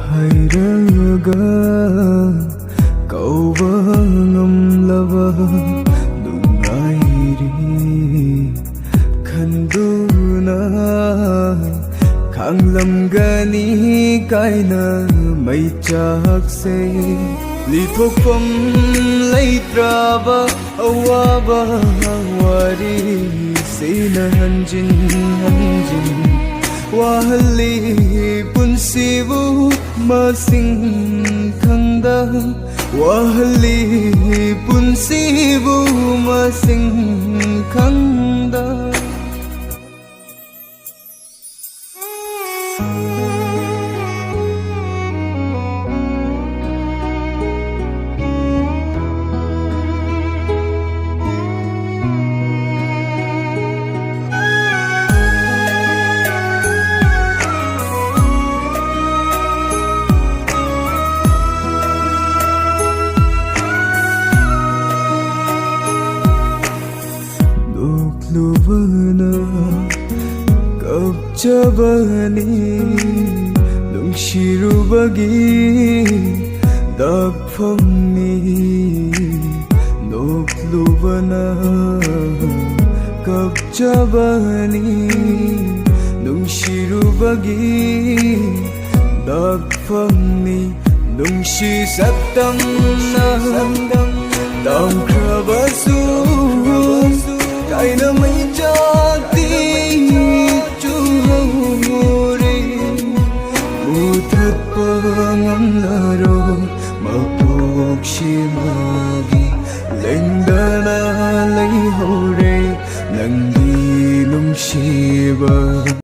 Hairaga Kaoba Ngamlaba Dungairi Khanduna Khanglam gani kaina mai chakse Lithokpam leitraba awaba wari Sina hanjin Wahali punsibu masing khangda Wahali punsibu masing khangda Lubana kapchabani nungshirubagi dagphamni noklubana kapchabani nungshirubagi dagphamni nungshi saktamna damkrabasu Kaina